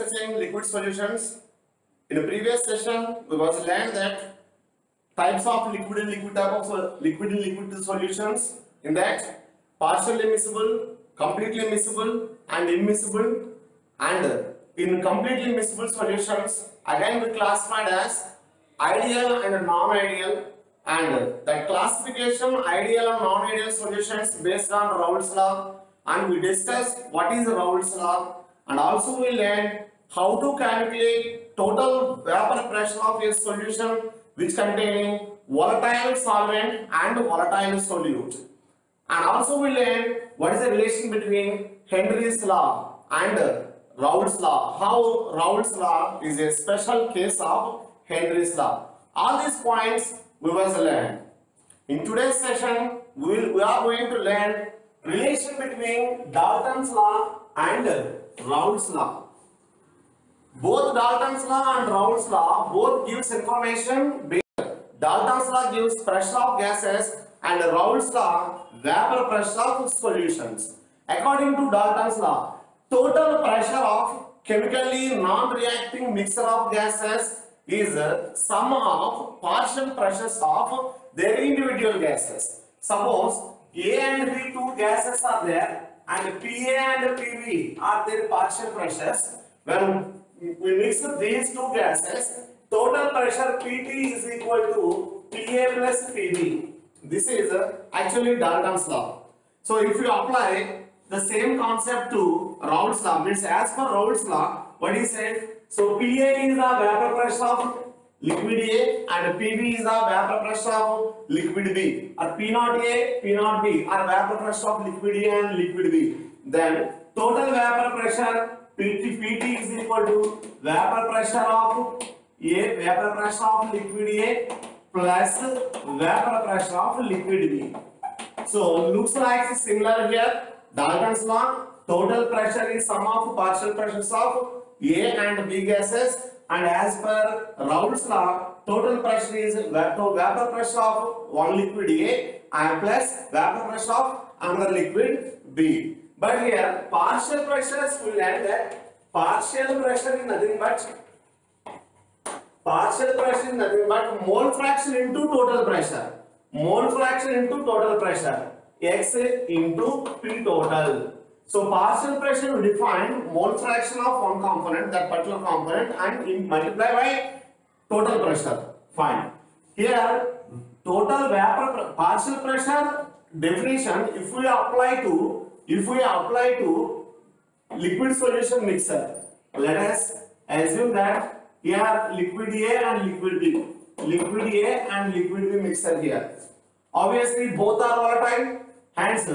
discussing liquid solutions. In the previous session, we was learned that types of liquid and liquid type of liquid and liquid solutions. In that, partially miscible, completely miscible, and immiscible. And in completely miscible solutions, again we classified as ideal and non-ideal. And that classification ideal and non-ideal solutions based on Raoult's law. And we discussed what is Raoult's law, and also we learned how to calculate total vapor pressure of a solution which containing volatile solvent and volatile solute. And also we learned what is the relation between Henry's law and Raoult's law, how Raoult's law is a special case of Henry's law. All these points we was learned. In today's session, we are going to learn relation between Dalton's law and Raoult's law. Both Dalton's law and Raoult's law both gives information. Dalton's law gives pressure of gases and Raoult's law vapor pressure of solutions. According to Dalton's law, total pressure of chemically non-reacting mixture of gases is sum of partial pressures of their individual gases. Suppose A and B two gases are there and PA and PB are their partial pressures. When we mix these two gases, total pressure PT is equal to PA plus PB. This is actually Dalton's law. So if you apply the same concept to Raoult's law, means as per Raoult's law, what he said, so PA is the vapor pressure of liquid A and PB is the vapor pressure of liquid B, or P0 A, P0 B are vapor pressure of liquid A and liquid B. Then total vapor pressure PT is equal to vapor pressure of A, vapor pressure of liquid A plus vapor pressure of liquid B. So looks like similar here. Dalton's law, total pressure is sum of partial pressures of A and B gases, and as per Raoult's law, total pressure is vapor pressure of one liquid A and plus vapor pressure of another liquid B. But here partial pressures we learn that partial pressure is nothing but mole fraction into total pressure. Mole fraction into total pressure. X into P total. So partial pressure we define mole fraction of one component, that particular component, and multiply by total pressure. Fine. Here total vapor partial pressure definition, if we apply to liquid solution mixture, let us assume that here liquid A and liquid B, liquid A and liquid B mixture here. Obviously both are volatile, hence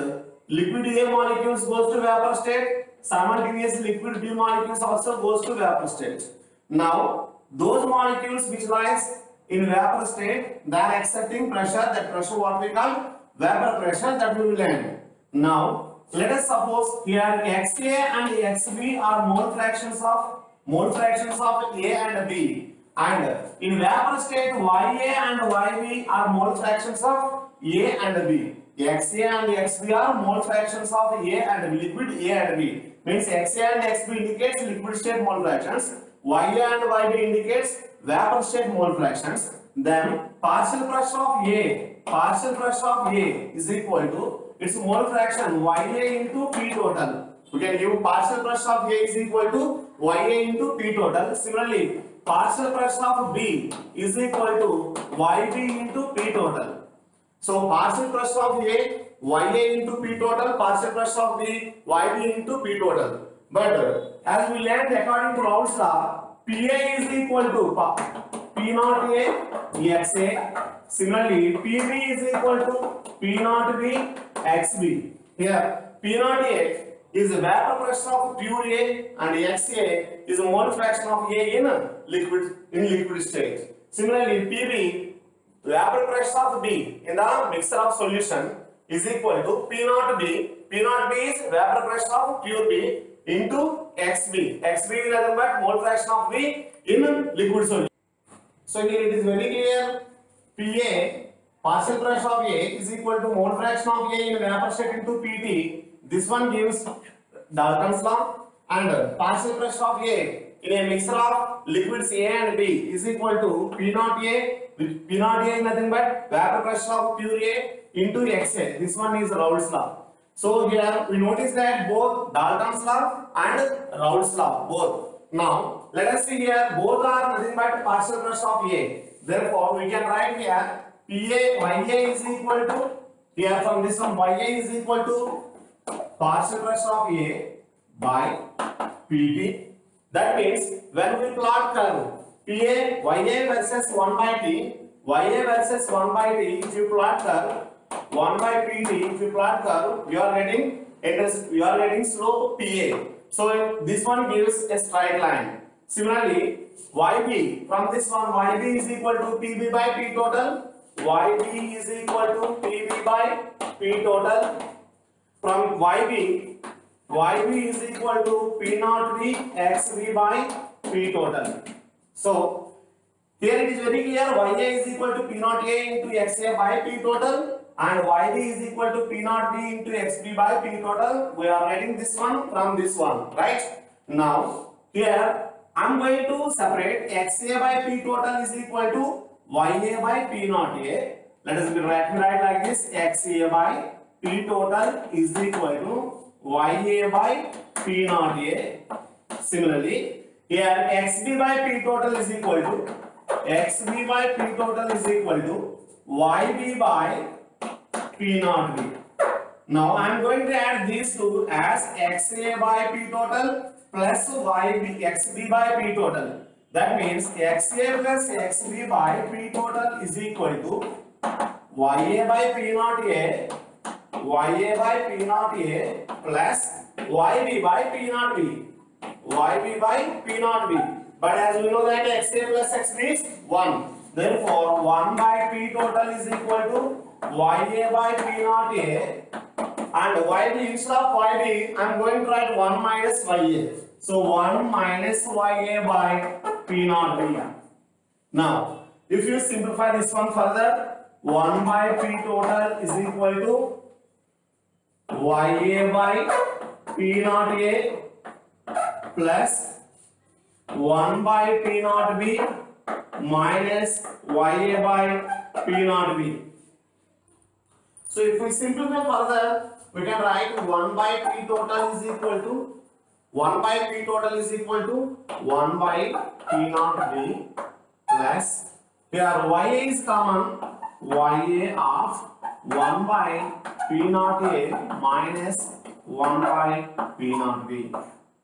liquid A molecules goes to vapor state, simultaneously liquid B molecules also goes to vapor state. Now those molecules which lies in vapor state, they are accepting pressure, that pressure what we call vapor pressure, that we will learn. Now let us suppose here XA and XB are mole fractions of A and B, and in vapor state YA and YB are mole fractions of A and B. XA and XB are mole fractions of A and B, liquid A and B. Means XA and XB indicates liquid state mole fractions, YA and YB indicates vapor state mole fractions. Then partial pressure of A is equal to its mole fraction YA into P total. We can give partial pressure of A is equal to YA into P total. Similarly, partial pressure of B is equal to YB into P total. So partial pressure of A, YA into P total, partial pressure of B, YB into P total. But as we learned according to Raoult's law, PA is equal to P0 A XA. Similarly, PB is equal to P0 B XB. Here P0 A is the vapor pressure of pure A and XA is a mole fraction of A in liquid state. Similarly, PB, vapor pressure of B in the mixture of solution is equal to P0 B. P0 B is vapor pressure of pure B into XB. XB is nothing but mole fraction of B in liquid solution. So here it is very clear. PA, partial pressure of A is equal to mole fraction of A in vapor state into PT. This one gives Dalton's law, and partial pressure of A in a mixture of liquids A and B is equal to P naught A, which P naught A is nothing but vapor pressure of pure A into XA. This one is Raoult's law. So here we notice that both Dalton's law and Raoult's law, both. Now let us see here, both are nothing but partial pressure of A. Therefore we can write here PA YA is equal to, here from this one YA is equal to partial pressure of A by PT. That means when we plot curve PA YA versus 1 by T, YA versus 1 by T, if you plot curve 1 by PT, if you plot curve, you are getting slope PA. So this one gives a straight line. Similarly, YB, from this one YB is equal to PB by P total. YB is equal to PB by P total. From YB is equal to P naught B XB by P total. So here it is very clear, YA is equal to P naught A into XA by P total and YB is equal to P naught B into XB by P total. We are writing this one from this one, right? Now here I am going to separate XA by P total is equal to YA by P naught A. Let us write like this, XA by P total is equal to YA by P naught A. Similarly, here XB by P total is equal to XB by P total is equal to YB by P naught B. Now I am going to add these two as XA by P total plus YB XB by P total. That means XA plus XB by P total is equal to YA by P naught A, YA by P naught A plus YB by P naught B, YB by P naught B. But as we know that XA plus XB is 1. Therefore, 1 by P total is equal to YA by P naught A and YB, instead of YB, I am going to write 1 minus YA. So 1 minus YA by P naught B. Now, if you simplify this one further, 1 by P total is equal to YA by P naught A plus 1 by P naught B minus YA by P naught B. So if we simplify further, we can write 1 by P total is equal to 1 by P total is equal to 1 by P naught B plus, here YA is common, YA of 1 by P naught A minus 1 by P naught B.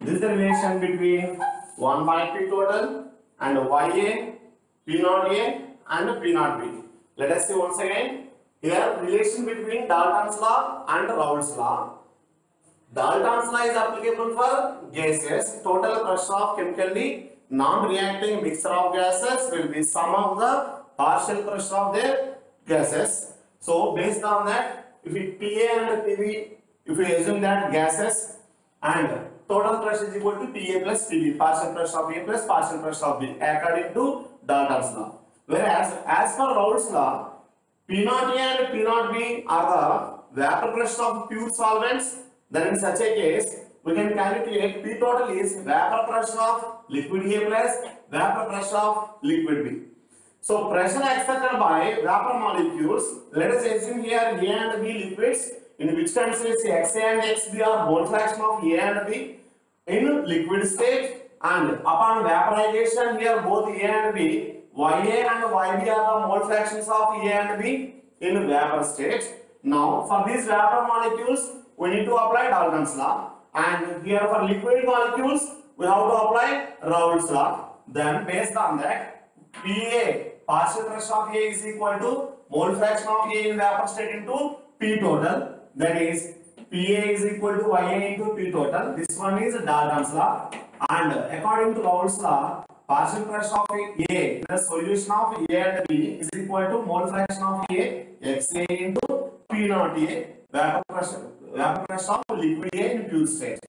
This is the relation between 1 by P total and YA, P naught A and P naught B. Let us see once again. Here relation between Dalton's law and Raoult's law. Dalton's law is applicable for gases. Total pressure of chemically non-reacting mixture of gases will be sum of the partial pressure of their gases. So based on that, if we PA and PB, if we assume that gases and total pressure is equal to PA plus PB, partial pressure of A plus partial pressure of B, according to Dalton's law. Whereas as per Raoult's law, P naught A and P naught B are the vapor pressure of pure solvents. Then in such a case, we can calculate P total is vapor pressure of liquid A plus vapor pressure of liquid B. So pressure exerted by vapor molecules, let us assume here A and B liquids, in which consists XA and XB are mole fraction of A and B in liquid state, and upon vaporization here both A and B, YA and YB are the mole fractions of A and B in vapor state. Now for these vapor molecules we need to apply Dalton's law, and here for liquid molecules we have to apply Raoult's law. Then based on that, PA, partial pressure of A is equal to mole fraction of A in vapor state into P total, that is PA is equal to YA into P total. This one is Dalton's law, and according to Raoult's law, partial pressure of A, the solution of A and B is equal to mole fraction of A, XA into P naught A, vapor pressure of liquid A in pure state.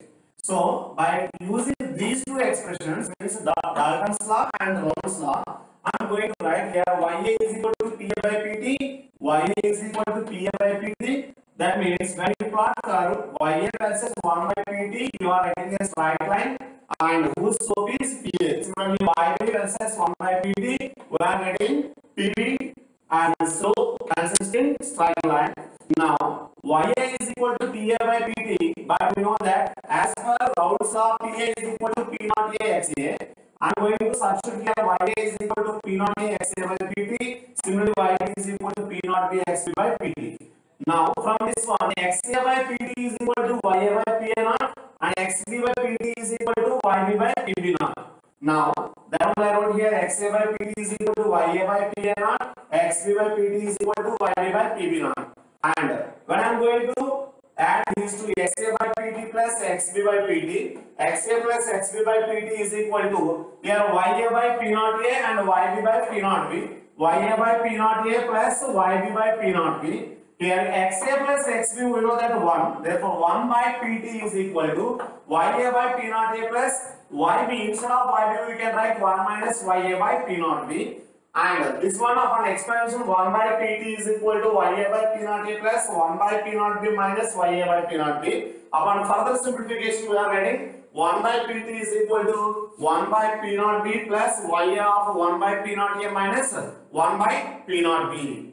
So by using these two expressions, means Dalton's law and Raoult's law, I am going to write here YA is equal to PA by PT, YA is equal to PA by PT. That means when you plot curve YA versus 1 by PT, you are getting a straight line and whose slope is PA. Similarly, YB versus 1 by PT, we are getting PB and slope consisting straight line. Now, YA is equal to PA by PT, but we know that as per Raoult's law, PA is equal to P naught A XA. I am going to substitute here YA is equal to P naught A XA by PT. Similarly, YB is equal to P naught B XB by PT. Now, from this one, XA by PT is equal to YA by PA naught and XB by PT is equal to YB by PB naught. Now, that one I wrote here, XA by PT is equal to YA by PA naught, XB by PT is equal to YB by PB naught. And when I am going to add these two, XA by PT plus XB by PT, XA plus XB by PT is equal to here YA by P naught A and YB by P naught B. YA by P naught A plus YB by P naught B. Here XA plus XB we know that 1. Therefore 1 by PT is equal to YA by P naught A plus YB. Instead of YB we can write 1 minus YA by P naught B. And this one upon expansion 1 by PT is equal to YA by P naught A plus 1 by P naught B minus YA by P naught B. Upon further simplification we are getting 1 by PT is equal to 1 by P naught B plus YA of 1 by P naught A minus 1 by P naught B.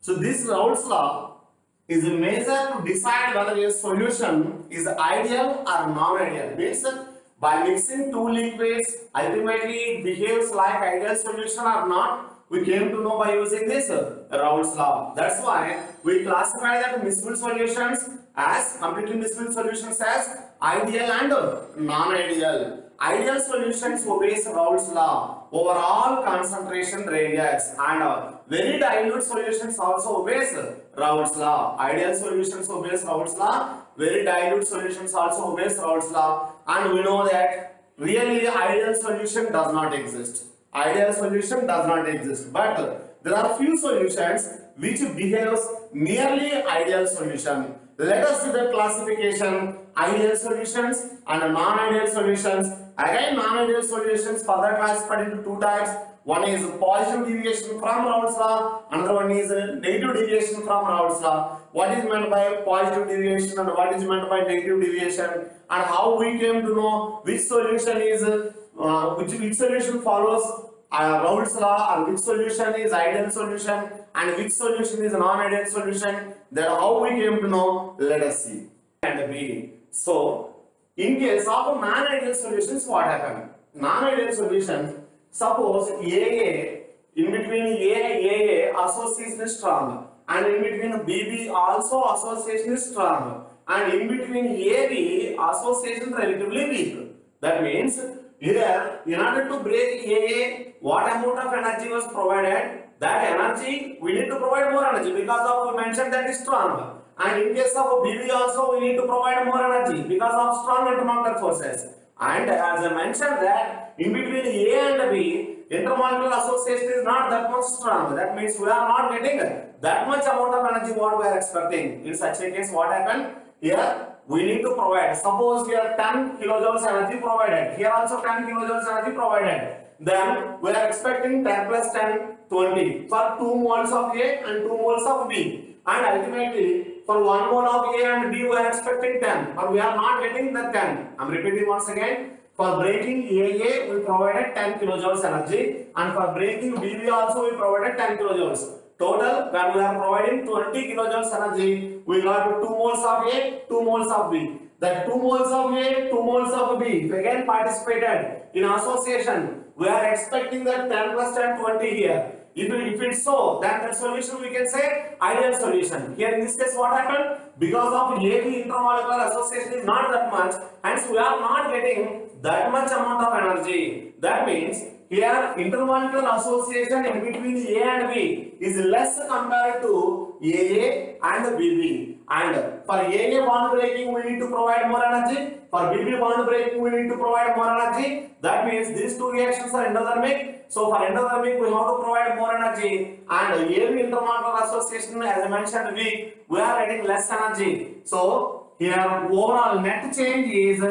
So this Raoult's law is a measure to decide whether a solution is ideal or non-ideal. Means by mixing two liquids, ultimately it behaves like ideal solution or not. We came to know by using this Raoult's law. That's why we classify that miscible solutions as completely miscible solutions as ideal and non-ideal. Ideal solutions obeys Raoult's law over all concentration gradients, and very dilute solutions also obeys Raoult's law. Ideal solutions obeys Raoult's law, very dilute solutions also obeys Raoult's law, and we know that really ideal solution does not exist. Ideal solution does not exist, but there are few solutions which behaves nearly ideal solution. Let us see the classification: ideal solutions and non-ideal solutions. Again, non-ideal solutions further classified into two types. One is positive deviation from Raoult's law, another one is negative deviation from Raoult's law. What is meant by positive deviation and what is meant by negative deviation, and how we came to know which solution is which solution follows Raoult's law, or which solution is ideal solution and which solution is non-ideal solution. That how we came to know. Let us see and B. So, in case of non-ideal solutions, what happened? Non-ideal solutions, suppose AA, in between AA association is strong, and in between BB also association is strong, and in between AB association relatively weak. That means here, in order to break AA, what amount of energy was provided? That energy we need to provide more energy, because of we mentioned that is strong. And in case of BB also we need to provide more energy because of strong intermolecular forces. And as I mentioned that in between A and B, intermolecular association is not that much strong. That means we are not getting that much amount of energy what we are expecting. In such a case, what happened? Here we need to provide. Suppose here 10 kilojoules energy provided. Here also 10 kilojoules energy provided. Then we are expecting 10 plus 10, 20 for 2 moles of A and 2 moles of B. And ultimately, for 1 mole of A and B, we are expecting 10, but we are not getting the 10. I am repeating once again. For breaking AA, we provided 10 kilojoules energy, and for breaking BB also we provided 10 kilojoules. Total, when we are providing 20 kilojoules energy, we got 2 moles of A, 2 moles of B. That 2 moles of A, 2 moles of B, again participated in association. We are expecting that 10 plus 10, 20 here. If it's so, then that solution we can say ideal solution. Here in this case, what happened? Because of AB intermolecular association is not that much, hence we are not getting that much amount of energy. That means here intermolecular association in between A and B is less compared to AA and BB. And for AA bond breaking we need to provide more energy. For BB bond breaking we need to provide more energy. That means these two reactions are endothermic. So for endothermic we have to provide more energy. And AB intermolecular association, as I mentioned, we are getting less energy. So here overall net change is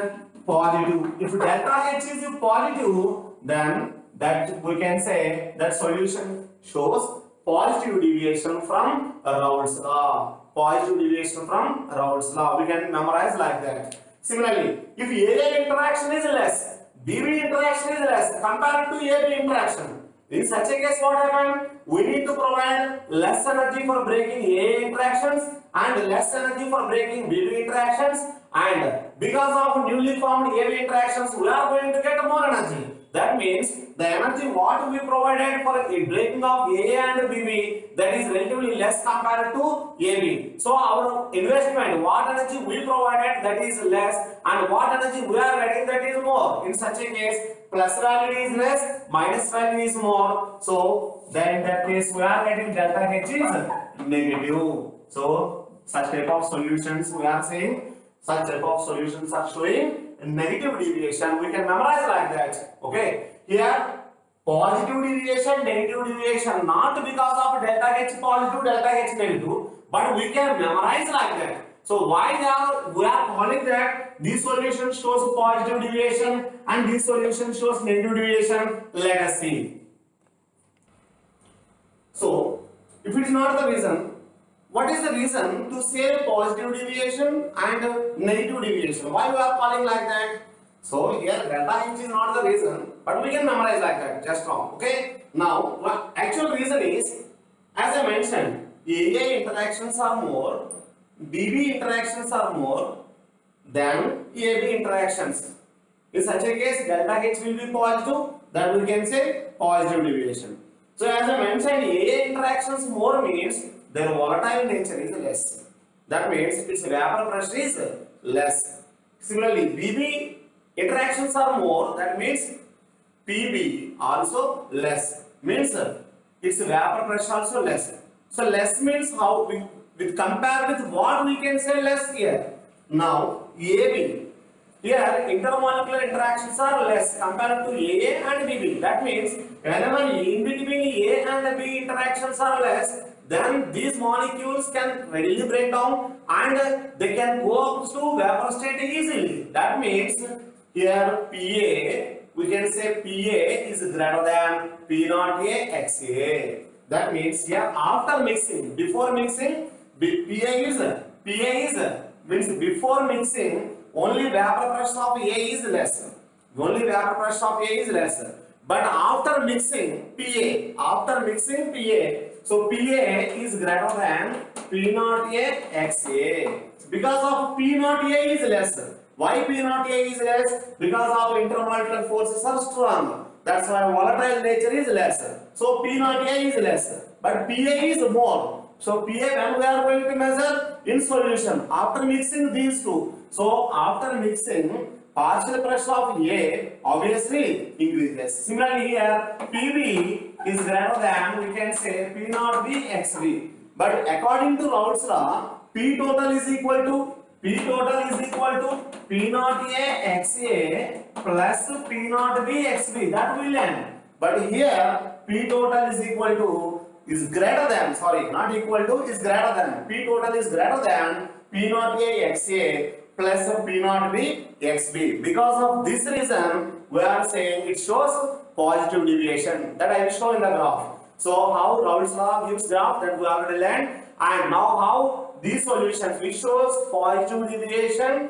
positive. If delta H is positive, then that we can say that solution shows positive deviation from Raoult's law. Positive deviation from Raoult's law. We can memorize like that. Similarly, if AA interaction is less, BB interaction is less compared to AB interaction, in such a case what happened? We need to provide less energy for breaking AA interactions and less energy for breaking BB interactions, and because of newly formed AB interactions we are going to get more energy. That means the energy what we provided for a breaking of AA and BB, that is relatively less compared to AB. So our investment, what energy we provided, that is less, and what energy we are getting, that is more. In such a case, plus value is less, minus value is more. So then in that case we are getting delta H is negative. So such type of solutions we are saying, such type of solutions are showing negative deviation. We can memorize like that. Okay, here positive deviation, negative deviation, not because of delta H positive, delta H negative, but we can memorize like that. So why we are calling that this solution shows positive deviation and this solution shows negative deviation? Let us see. So if it is not the reason, what is the reason to say positive deviation and negative deviation? Why we are calling like that? So here delta H is not the reason, but we can memorize like that, just wrong. Okay. Now what actual reason is, as I mentioned, AA interactions are more, BB interactions are more than AB interactions. In such a case, delta H will be positive, that we can say positive deviation. So as I mentioned, AA interactions more means their volatile nature is less. That means its vapor pressure is less. Similarly, BB interactions are more, that means PB also less. Means its vapor pressure also less. So less means how we with compare with what we can say less here. Now AB, here intermolecular interactions are less compared to AA and BB. That means whenever in between A and B interactions are less, then these molecules can readily break down and they can go up to vapor state easily. That means here PA, we can say PA is greater than P0A XA. That means here after mixing, before mixing, PA is means before mixing only vapor pressure of A is less. Only vapor pressure of A is less. But after mixing PA, so PA is greater than P0A XA. Because of P0A is less. Why P0A is less? Because of intermolecular forces are strong. That's why volatile nature is less. So P0A is less. But PA is more. So PA when we are going to measure in solution after mixing these two. So after mixing, partial pressure of A obviously increases. Similarly here PB is greater than, we can say, P0B XB. But according to Raoult's law, P total is equal to P0A XA plus P0B XB. That will end. But here P total is equal to, is greater than, sorry, not equal to, is greater than. P total is greater than P0A XA plus P0B XB. Because of this reason, we are saying it shows positive deviation. That I will show in the graph. So how Raoult's law gives graph, that we already learned, and now how these solutions which shows positive deviation,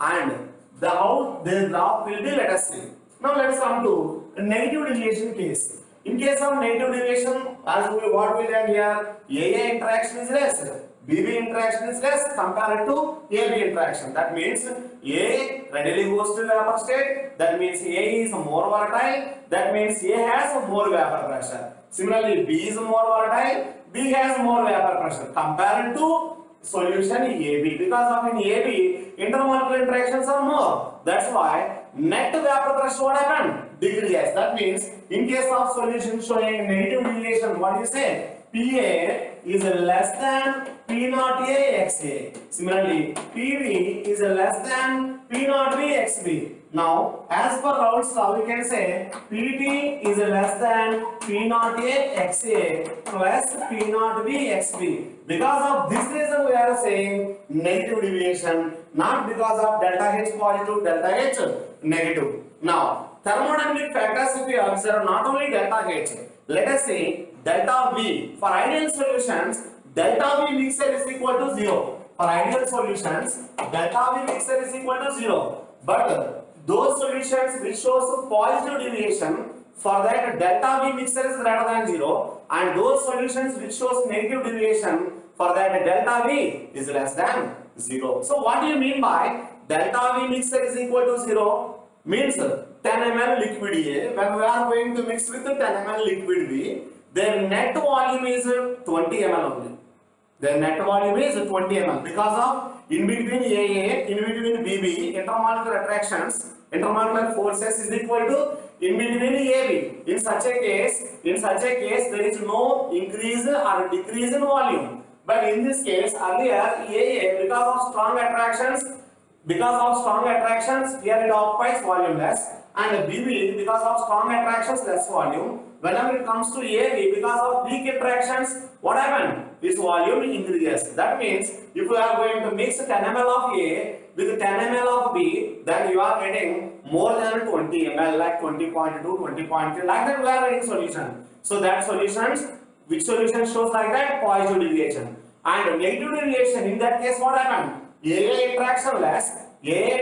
and the how the graph will be, let us see. Now let us come to a negative deviation case. In case of negative deviation, as what we learned here, AA interaction is less, BB interaction is less compared to AB interaction. That means A readily goes to vapor state. That means A is more volatile. That means A has more vapor pressure. Similarly, B is more volatile. B has more vapor pressure compared to solution AB. Because of in AB, intermolecular interactions are more. That's why net vapor pressure what happened? Decreases. That means in case of solution showing negative deviation, what do you say? PA is less than P0A XA. Similarly, PB is less than P0B XB. Now, as per Raoult's law, we can say PT is less than P0A XA plus P0B XB. Because of this reason, we are saying negative deviation, not because of delta H positive, delta H negative. Now, thermodynamic factors, if we observe, not only delta H, let us say delta V. For ideal solutions, delta V mixture is equal to 0. for ideal solutions, delta V mixture is equal to 0. But those solutions which shows positive deviation, for that delta V mixture is greater than 0, and those solutions which shows negative deviation, for that delta V is less than 0. So what do you mean by delta V mixture is equal to 0? Means 10 ml liquid A, when we are going to mix with 10 ml liquid B, their net volume is 20 ml only. Their net volume is 20 ml because of in between AA, in between BB, intermolecular attractions, intermolecular forces is equal to in between AB. In such a case, there is no increase or decrease in volume. But in this case, earlier AA, because of strong attractions, here it occupies volume less, and BB, because of strong attractions, less volume. Whenever it comes to AB, because of weak attractions, what happened? This volume increases. That means if you are going to mix 10 ml of A with 10 ml of B, then you are getting more than 20 ml, like 20.2, 20.3, like that we are getting solution. So that solutions, which solution shows like that? Positive deviation. And negative deviation, in that case what happened? AA interaction less, BB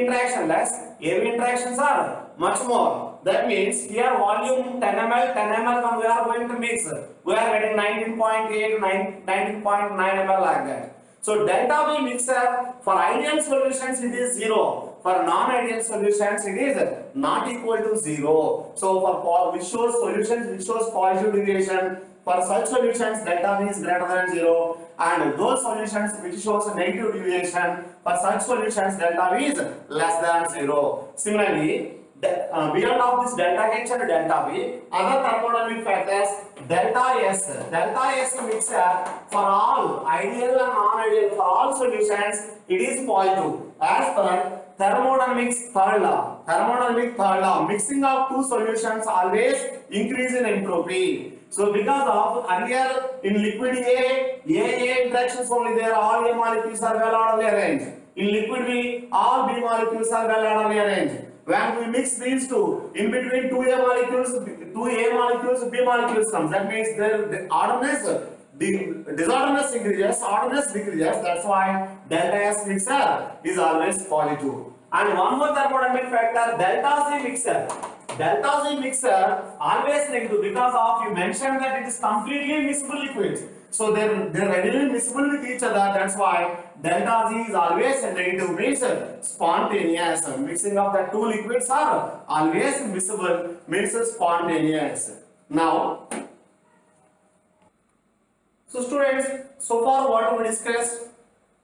interaction less, AB interactions are much more. That means here volume 10 ml when we are going to mix, we are getting 19.8 19.9 ml like that. So delta V mixture for ideal solutions it is 0. For non-ideal solutions it is not equal to 0. So for which shows solutions which shows positive deviation, for such solutions delta V is greater than 0, and those solutions which shows negative deviation, for such solutions delta V is less than 0. Similarly, beyond of this delta H and delta V, other thermodynamic factors, delta S mixture for all ideal and non-ideal, for all solutions it is positive as per thermodynamics third law. Mixing of two solutions always increase in entropy. So because of earlier in liquid A interactions only there, all A molecules are well orderly arranged. In liquid B, all B molecules are well orderly arranged. When we mix these two, in between two A molecules, B molecules comes. That means the disorderness increases, orderness decreases. That's why delta S mixture is always positive. And one more thermodynamic factor, delta Z mixture. Delta Z mixture always negative because of you mentioned that it is completely miscible liquids. So they're readily miscible with each other. That's why delta Z is always negative, means spontaneous. Mixing of the two liquids are always miscible, means spontaneous. Now, so students, so far what we discussed,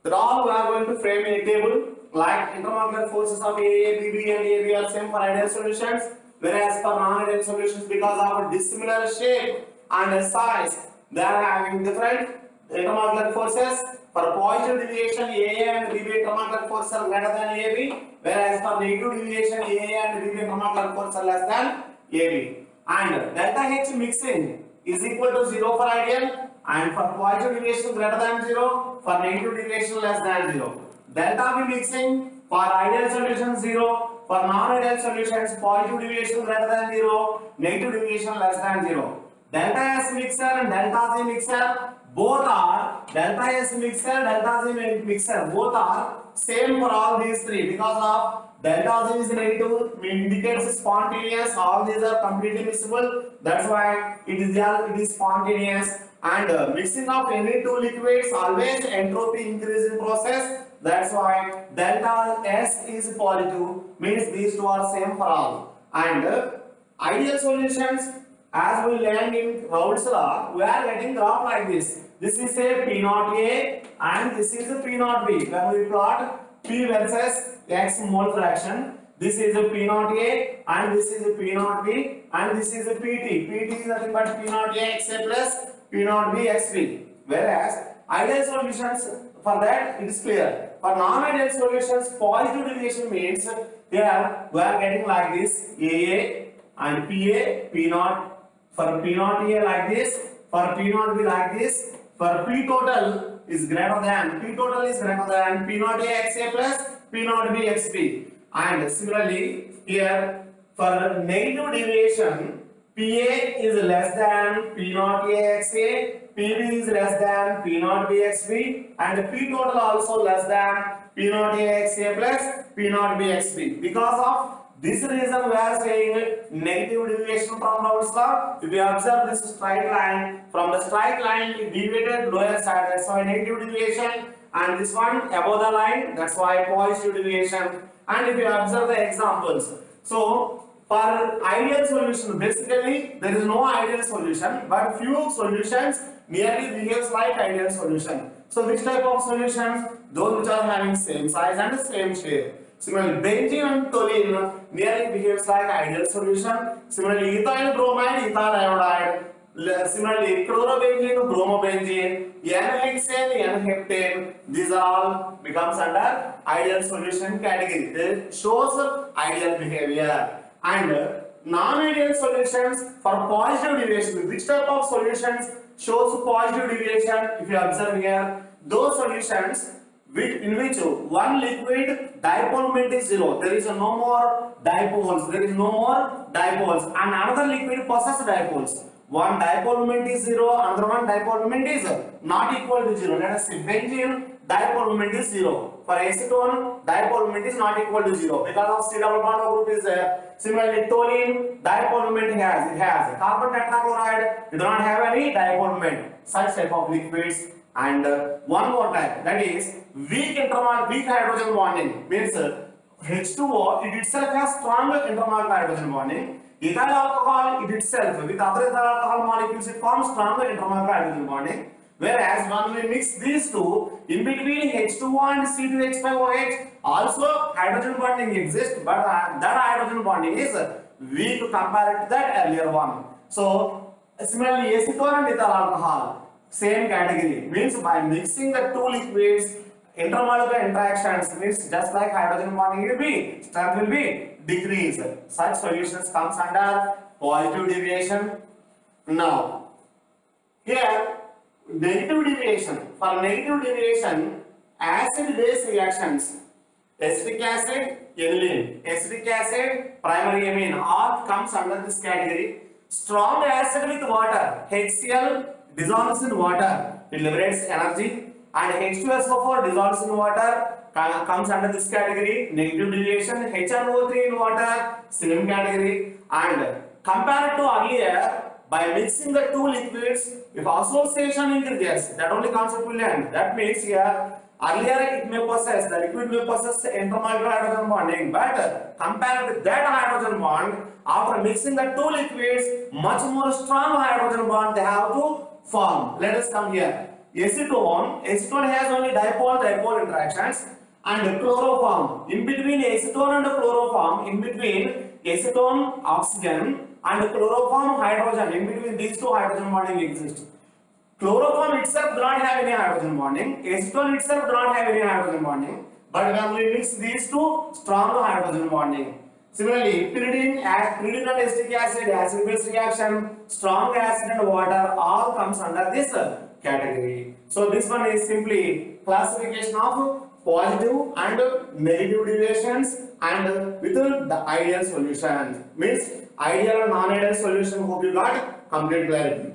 that all we are going to frame in a table, like intermolecular forces of AA, BB and AB are same for ideal solutions, whereas for non-ideal solutions, because of dissimilar shape and size, they are having different intermolecular forces. For positive deviation, AA and BB intermolecular forces are greater than AB, whereas for negative deviation, AA and BB intermolecular forces are less than AB. And delta H mixing is equal to 0 for ideal, and for positive deviation greater than 0, for negative deviation less than 0. Delta V mixing for ideal solutions 0, for non-ideal solutions positive deviation greater than 0, negative deviation less than 0. Delta S mixture and delta Z mixture both are both are same for all these three, because of delta Z is negative, indicates spontaneous, all these are completely miscible. That's why it is spontaneous. And mixing of any two liquids always entropy increasing process. That's why delta S is positive, means these two are same for all. And ideal solutions, as we learned in Raoult's law, we are getting graph like this. This is a P naught A and this is a P naught B. When we plot P versus X mole fraction, this is a P naught A and this is a P naught B and this is a PT. PT is nothing but P naught A XA plus P naught B XB. Whereas ideal solutions, for that it is clear. For non-ideal solutions, positive deviation means here we are getting like this AA and PA, P naught. For P naught A like this, for P naught B like this, for P total is greater than P naught A XA plus P naught B XB. And similarly here for negative deviation, PA is less than P naught A XA PV is less than P naught BXB and P total also less than P naught AXA plus P naught BXB. Because of this reason we are saying negative deviation from Raoult's law. If you observe this straight line, from the straight line it deviated lower side, that's why negative deviation, and this one above the line, that's why positive deviation. And if you observe the examples, so for ideal solution, basically there is no ideal solution, but few solutions nearly behaves like ideal solution. So which type of solutions? Those which are having same size and same shape. Similarly, benzene and toluene nearly behaves like ideal solution. Similarly, ethyl bromide, ethyl iodide. Similarly, chlorobenzene, bromobenzene, N-hexane, N-heptane. These are all becomes under ideal solution category. They shows ideal behavior. And non-ideal solutions for positive deviation. Which type of solutions shows positive deviation? If you observe here, those solutions in which one liquid dipole moment is 0. There is no more dipoles. There is no more dipoles. And another liquid possesses dipoles. One dipole moment is 0. Another one dipole moment is not equal to 0. Let us see. Benzene dipole moment is 0. For acetone, dipole moment is not equal to 0 because of C double bond group is there. Similarly, toluene dipole moment has. It has. Carbon tetrachloride, it does not have any dipole moment. Such type of liquids. And one more type, that is weak hydrogen bonding, means H2O it itself has strong intermolecular hydrogen bonding. Ethyl alcohol it itself with other ethyl alcohol molecules it forms strong intermolecular hydrogen bonding. Whereas when we mix these two, in between H2O and C2H5OH also hydrogen bonding exists, but that hydrogen bonding is weak compared to that earlier one. So similarly, acetone and ethyl alcohol, same category, means by mixing the two liquids, intermolecular interactions means just like hydrogen bonding will be, strength will be decreased. Such solutions comes under positive deviation. Now, here negative deviation. For negative deviation, acid-base reactions, acetic acid, aniline, acetic acid, primary amine, all comes under this category. Strong acid with water, HCl dissolves in water, it liberates energy, and H2SO4 dissolves in water, comes under this category, negative deviation. HNO3 in water, same category. And compared to earlier, by mixing the two liquids, if association increases, that only concept will end. That means here, earlier it may possess, the liquid may possess intermolecular hydrogen bonding, but compared with that hydrogen bond, after mixing the two liquids, much more strong hydrogen bond they have to form. Let us come here. Acetone has only dipole interactions, and chloroform. In between acetone and chloroform, in between acetone oxygen and chloroform hydrogen, in between these two hydrogen bonding exists. Chloroform itself does not have any hydrogen bonding. Acetone itself does not have any hydrogen bonding. But when we mix these two, strong hydrogen bonding. Similarly, pyridine and acetic acid, acid-base reaction, strong acid and water, all comes under this category. So this one is simply classification of positive and negative deviations and with the ideal solution. Means ideal and non-ideal solution. Hope you got complete clarity.